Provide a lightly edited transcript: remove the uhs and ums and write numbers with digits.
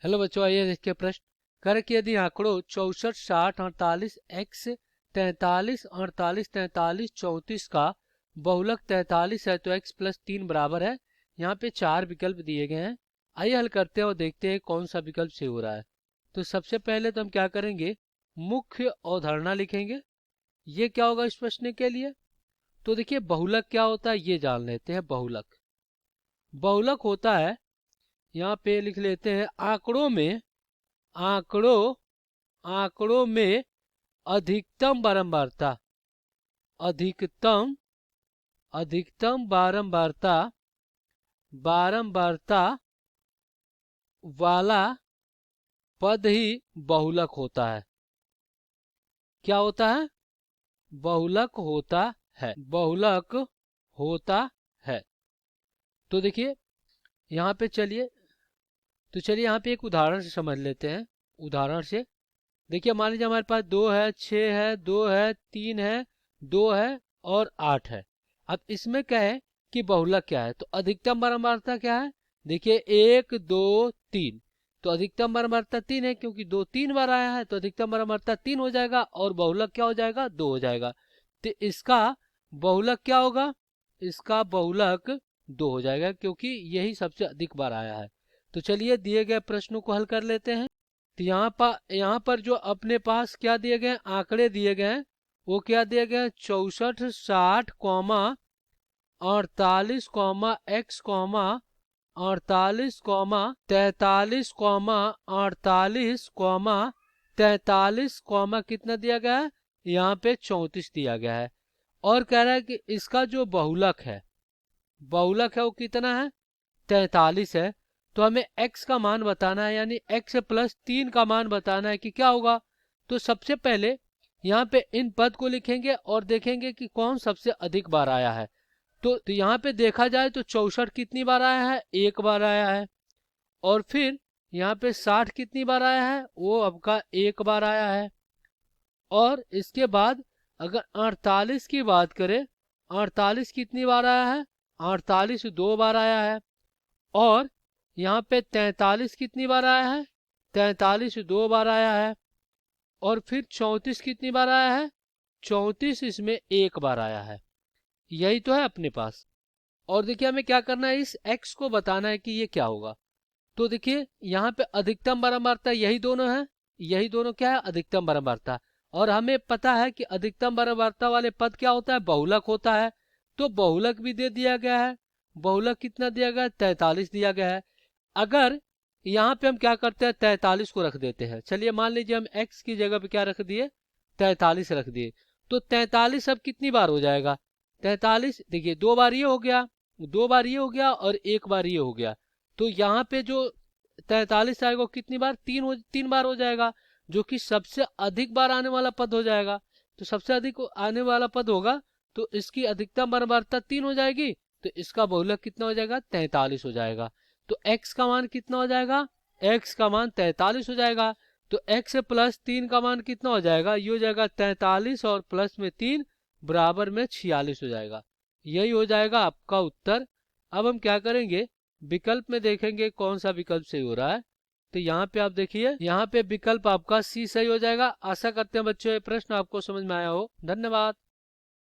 Hello बच्चों, आइए देखिए प्रश्न। कर कि यदि आंकड़ों 64, 60, 48, x 43, 48, 43, 34 का बहुलक 43 है तो x प्लस 3 बराबर है। यहाँ पे 4 विकल्प दिए गए हैं। आइए हल करते हैं और देखते हैं कौन सा विकल्प सही हो रहा है। तो सबसे पहले तो हम क्या करेंगे, मुख्य अवधारणा लिखेंगे। ये क्या होगा इस प्रश्न के लिए। तो देखिए बहुलक क्या होता है ये जान लेते हैं। बहुलक बहुलक होता है, यहाँ पे लिख लेते हैं, आंकड़ों आंकड़ों में अधिकतम बारंबारता, अधिकतम अधिकतम बारंबारता वाला पद ही बहुलक होता है। क्या होता है? बहुलक होता है, बहुलक होता है। तो देखिए यहाँ पे चलिए यहाँ पे एक उदाहरण से समझ लेते हैं। उदाहरण से देखिए, मान लीजिए हमारे पास 2 है, 6 है, 2 है, 3 है, 2 है और 8 है। अब इसमें क्या है कि बहुलक क्या है, तो अधिकतम बारंबारता क्या है। देखिए 1 2 3, तो अधिकतम बारंबारता 3 है, क्योंकि 2 3 बार आया है तो अधिकतम बारंबारता 3 हो जाएगा और बहुलक क्या हो जाएगा, 2 हो जाएगा। तो इसका बहुलक क्या होगा, इसका बहुलक 2 हो जाएगा, क्योंकि यही सबसे अधिक बार आया है। तो चलिए दिए गए प्रश्नों को हल कर लेते हैं। तो यहाँ पर जो अपने पास क्या दिए गए हैं, आंकड़े दिए गए हैं, वो क्या दिए गए हैं, 64, 60, 48, x, 48, 43, 48, 43, कितना दिया गया है, यहाँ पे 34 दिया गया है। और कह रहा है कि इसका जो बहुलक है वो कितना है, 43 है। तो हमें x का मान बताना है, यानी x प्लस 3 का मान बताना है कि क्या होगा। तो सबसे पहले यहाँ पे इन पद को लिखेंगे और देखेंगे कि कौन सबसे अधिक बार आया है। तो यहाँ पे देखा जाए तो 64 कितनी बार आया है, 1 बार आया है। और फिर यहाँ पे 60 कितनी बार आया है, वो आपका 1 बार आया है। और इसके बाद अगर 48 की बात करें, 48 कितनी बार आया है, 48 2 बार आया है। और यहाँ पे 43 कितनी बार आया है, 43 2 बार आया है। और फिर 34 कितनी बार आया है, 34 इसमें 1 बार आया है। यही तो है अपने पास। और देखिए हमें क्या करना है, इस x को बताना है कि ये क्या होगा। तो देखिए यहाँ पे अधिकतम बारंबारता यही दोनों है, यही दोनों क्या है, अधिकतम बारंबारता। और हमें पता है कि अधिकतम बारंबारता वाले पद क्या होता है, बहुलक होता है। तो बहुलक भी दे दिया गया है। बहुलक कितना दिया गया है, 43 दिया गया है। अगर यहाँ पे हम क्या करते हैं, 43 को रख देते हैं। चलिए मान लीजिए हम x की जगह पे क्या रख दिए, 43 रख दिए। तो 43 अब कितनी बार हो जाएगा, 43 देखिए 2 बार ये हो गया, 2 बार ये हो गया और 1 बार ये हो गया। तो यहाँ पे जो 43 आएगा वो कितनी बार, 3 बार हो जाएगा, जो कि सबसे अधिक बार आने वाला पद हो जाएगा। तो सबसे अधिक आने वाला पद होगा तो इसकी अधिकतम बारंबारता 3 हो जाएगी, तो इसका बहुलक कितना हो जाएगा, 43 हो जाएगा। तो x का मान कितना हो जाएगा, x का मान 43 हो जाएगा। तो x प्लस 3 का मान कितना हो जाएगा, ये हो जाएगा 43 और प्लस में 3 बराबर में 46 हो जाएगा। यही हो जाएगा आपका उत्तर। अब हम क्या करेंगे, विकल्प में देखेंगे कौन सा विकल्प सही हो रहा है। तो यहाँ पे आप देखिए, यहाँ पे विकल्प आपका सी सही हो जाएगा। आशा करते हैं बच्चों ये प्रश्न आपको समझ में आया हो। धन्यवाद।